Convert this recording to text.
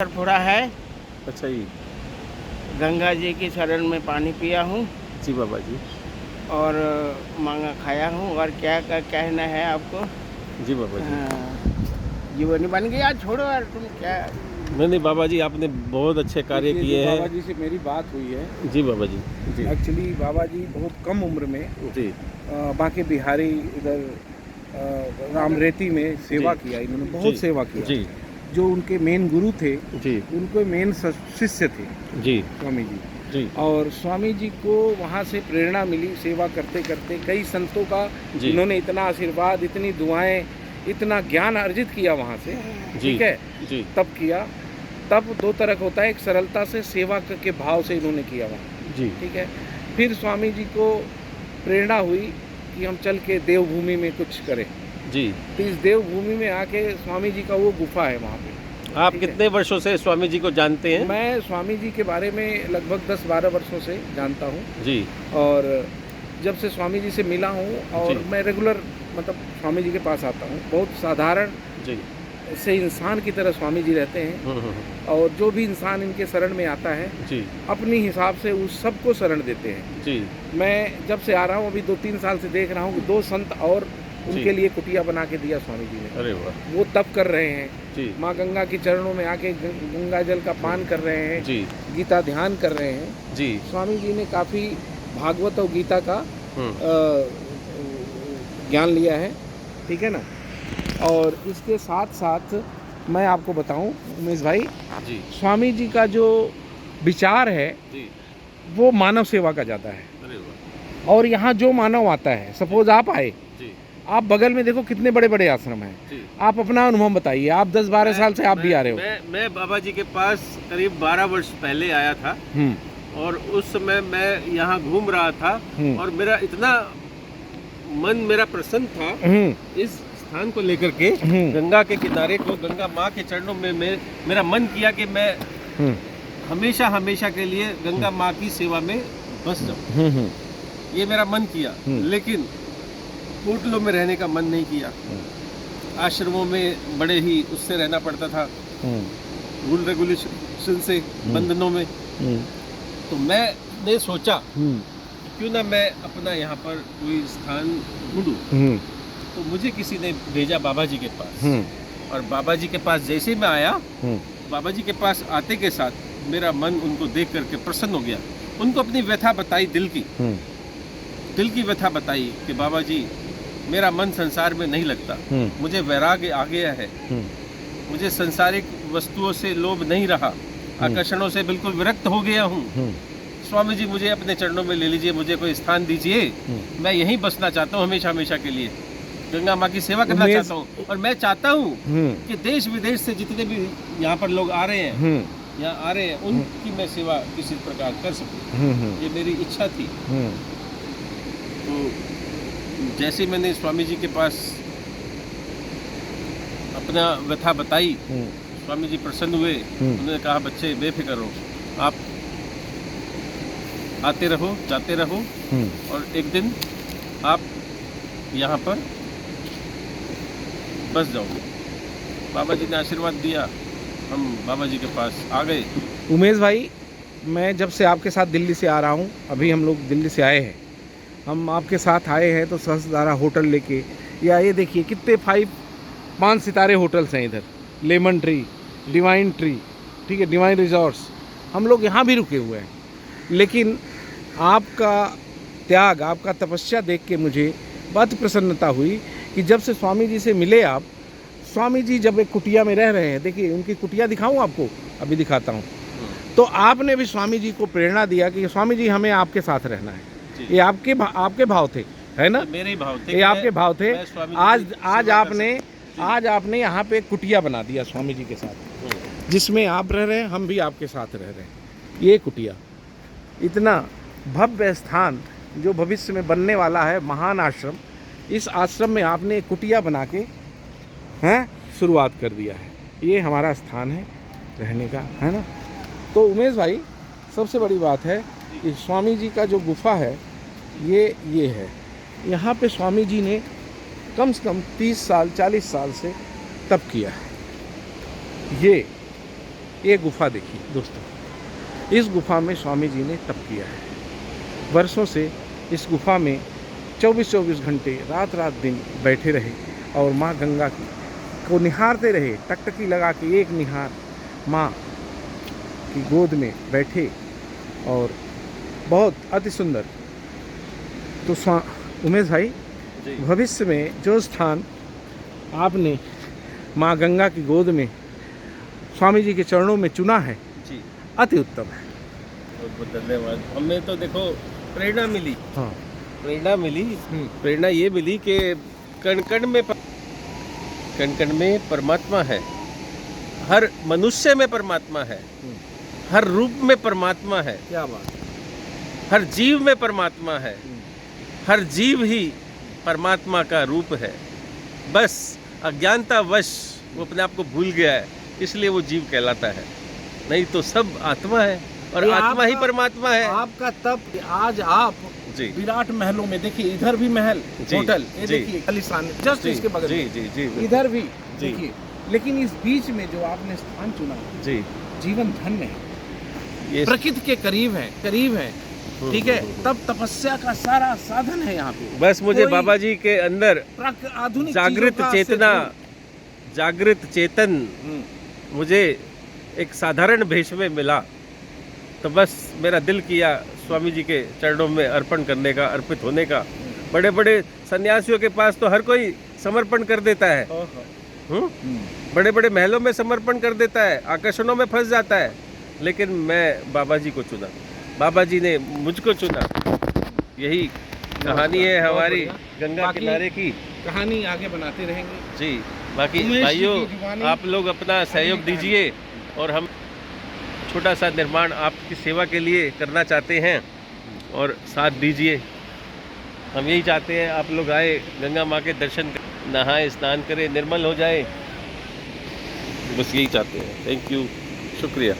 थोड़ा है। अच्छा जी। गंगा जी की शरण में पानी पिया हूँ जी बाबा जी। और मांगा खाया हूँ। और क्या कहना है आपको? जी बाबा जी। हाँ, जीवनी बन गया। छोड़ो यार, तुम क्या। नहीं बाबा जी, आपने बहुत अच्छे कार्य देखिए, किए जो बाबा हैं। जी से मेरी बात हुई है, जी बाबा जी। जी एक्चुअली बाबा जी बहुत कम उम्र में जी बांके बिहारी इधर रामरेती में सेवा जी किया। इन्होंने जी बहुत सेवा किया। जी जो उनके मेन गुरु थे, जी उनको मेन शिष्य थे जी स्वामी जी। जी और स्वामी जी को वहाँ से प्रेरणा मिली। सेवा करते करते कई संतों का जी इन्होंने इतना आशीर्वाद, इतनी दुआएं, इतना ज्ञान अर्जित किया वहाँ से। जी ठीक है, जी तब किया। तब दो तरह का होता है, एक सरलता से सेवा के भाव से इन्होंने किया वहाँ। जी ठीक है। फिर स्वामी जी को प्रेरणा हुई कि हम चल के देवभूमि में कुछ करें। जी। तो इस देवभूमि में आके स्वामी जी का वो गुफा है वहाँ पे। आप ठीक है। कितने वर्षों से स्वामी जी को जानते हैं? मैं स्वामी जी के बारे में लगभग 10-12 वर्षों से जानता हूँ। जी और जब से स्वामी जी से मिला हूँ और जी। मैं रेगुलर मतलब स्वामी जी के पास आता हूँ। बहुत साधारण जी। से इंसान की तरह स्वामी जी रहते हैं। और जो भी इंसान इनके शरण में आता है, जी अपनी हिसाब से उस सबको शरण देते हैं। जी मैं जब से आ रहा हूँ, अभी 2-3 साल से देख रहा हूँ कि 2 संत और जी। उनके लिए कुटिया बना के दिया स्वामी जी ने। अरे वाह। वो तप कर रहे हैं, जी माँ गंगा के चरणों में आके गंगा जल का पान कर रहे हैं, जी गीता ध्यान कर रहे हैं। जी। स्वामी जी ने काफ़ी भागवत और गीता का ज्ञान लिया है। ठीक है ना। और इसके साथ साथ मैं आपको बताऊं उमेश भाई, जी स्वामी जी का जो विचार है जी। वो मानव सेवा का ज़्यादा है। अरे वाह। और यहाँ जो मानव आता है, सपोज आप आए, जी आप बगल में देखो कितने बड़े बड़े आश्रम हैं। जी। आप अपना अनुभव बताइए। आप 10-12 साल से आप भी आ रहे हो। मैं बाबा जी के पास करीब 12 वर्ष पहले आया था और उस समय मैं यहाँ घूम रहा था और मेरा इतना मन मेरा प्रसन्न था इस स्थान को लेकर के, गंगा के किनारे को, गंगा माँ के चरणों में मेरा मन किया कि मैं हमेशा हमेशा के लिए गंगा माँ की सेवा में बस जाऊँ। ये मेरा मन किया, लेकिन होटलों में रहने का मन नहीं किया। आश्रमों में बड़े ही उससे रहना पड़ता था, रूल रेगुलेशन से, बंधनों में। तो मैंने सोचा क्यों ना मैं अपना यहाँ पर कोई स्थान ढूंढूं। तो मुझे किसी ने भेजा बाबा जी के पास। और बाबा जी के पास जैसे मैं आया, बाबा जी के पास आते के साथ मेरा मन उनको देख करके प्रसन्न हो गया। उनको अपनी व्यथा बताई, दिल की व्यथा बताई कि बाबा जी, मेरा मन संसार में नहीं लगता, मुझे वैराग्य आ गया है, मुझे संसारिक वस्तुओं से लोभ नहीं रहा, आकर्षणों से बिल्कुल विरक्त हो गया हूँ। स्वामी जी, मुझे अपने चरणों में ले लीजिए, मुझे कोई स्थान दीजिए, मैं यहीं बसना चाहता हूँ हमेशा हमेशा के लिए, गंगा माँ की सेवा करना चाहता हूँ। और मैं चाहता हूँ कि देश विदेश से जितने भी यहाँ पर लोग आ रहे हैं, उनकी मैं सेवा किसी प्रकार कर सकूँ। ये मेरी इच्छा थी। तो जैसे मैंने स्वामी जी के पास अपना व्यथा बताई, स्वामी जी प्रसन्न हुए। उन्होंने कहा, बच्चे बेफिक्र रहो, आप आते रहो, जाते रहो, और एक दिन आप यहाँ पर बस जाओगे। बाबा जी ने आशीर्वाद दिया, हम बाबा जी के पास आ गए। उमेश भाई, मैं जब से आपके साथ दिल्ली से आ रहा हूँ, अभी हम लोग दिल्ली से आए हैं, हम आपके साथ आए हैं तो सहस्त्रधारा होटल लेके, या ये देखिए कितने 5 सितारे होटल्स हैं इधर, लेमन ट्री, डिवाइन ट्री, ठीक है, डिवाइन रिजॉर्ट्स, हम लोग यहाँ भी रुके हुए हैं। लेकिन आपका त्याग, आपका तपस्या देख के मुझे बहुत प्रसन्नता हुई कि जब से स्वामी जी से मिले आप, स्वामी जी जब एक कुटिया में रह रहे हैं, देखिए उनकी कुटिया दिखाऊं आपको, अभी दिखाता हूँ। तो आपने भी स्वामी जी को प्रेरणा दिया कि स्वामी जी हमें आपके साथ रहना है। ये आपके भाव थे, है ना? मेरे ही भाव थे। ये आपके भाव थे। आज आपने यहाँ पे एक कुटिया बना दिया स्वामी जी के साथ, जिसमें आप रह रहे हैं, हम भी आपके साथ रह रहे हैं। ये कुटिया, इतना भव्य स्थान जो भविष्य में बनने वाला है, महान आश्रम, इस आश्रम में आपने एक कुटिया बना के शुरुआत कर दिया है। ये हमारा स्थान है रहने का, है ना? तो उमेश भाई, सबसे बड़ी बात है कि स्वामी जी का जो गुफा है ये है। यहाँ पे स्वामी जी ने कम से कम 30 साल 40 साल से तप किया है। ये ये गुफा देखिए दोस्तों, इस गुफा में स्वामी जी ने तप किया है। वर्षों से इस गुफा में 24-24 घंटे रात रात दिन बैठे रहे और माँ गंगा को निहारते रहे, टकटकी लगा के एक निहार माँ की गोद में बैठे और बहुत अति सुंदर। तो उमेश भाई, भविष्य में जो स्थान आपने माँ गंगा की गोद में स्वामी जी के चरणों में चुना है जी, अति उत्तम है। बहुत बहुत धन्यवाद। हमें तो देखो प्रेरणा मिली, हाँ, प्रेरणा मिली। प्रेरणा ये मिली कि कण कण में परमात्मा है, हर मनुष्य में परमात्मा है, हर रूप में परमात्मा है, क्या बात, हर जीव में परमात्मा है, हर जीव ही परमात्मा का रूप है। बस अज्ञानतावश वो अपने आप को भूल गया है, इसलिए वो जीव कहलाता है, नहीं तो सब आत्मा है और ये आत्मा ही आपका- परमात्मा है। आपका तप, आज आप जी विराट महलों में देखिए, इधर भी महल, जी, होटल, ये जी। देखिए आलीशान, जस्ट जी, इसके बगल जी में, जी जी इधर भी जी। देखिए। लेकिन इस बीच में जो आपने स्थान चुना, जी, जीवन धन्य है, ये प्रकृति के करीब है, ठीक है। तब तपस्या का सारा साधन है यहाँ पे। बस मुझे कोई बाबा जी के अंदर आधुनिक जागृत चीजों का चेतना, से जागृत चेतन दूर। मुझे एक साधारण भेष में मिला, तो बस मेरा दिल किया स्वामी जी के चरणों में अर्पण करने का, अर्पित होने का। बड़े बड़े सन्यासियों के पास तो हर कोई समर्पण कर देता है, बड़े बड़े महलों में समर्पण कर देता है, आकर्षणों में फंस जाता है, लेकिन मैं बाबा जी को चुना, बाबा जी ने मुझको चुना। यही कहानी है हमारी गंगा किनारे की। कहानी आगे बनाते रहेंगे जी, बाकी उमेश जी भाइयों की जुबानी आप लोग अपना सहयोग दीजिए और हम छोटा सा निर्माण आपकी सेवा के लिए करना चाहते हैं और साथ दीजिए। हम यही चाहते हैं आप लोग आए, गंगा माँ के दर्शन करें, नहाए, स्नान करें, निर्मल हो जाए, बस यही चाहते हैं। थैंक यू, शुक्रिया।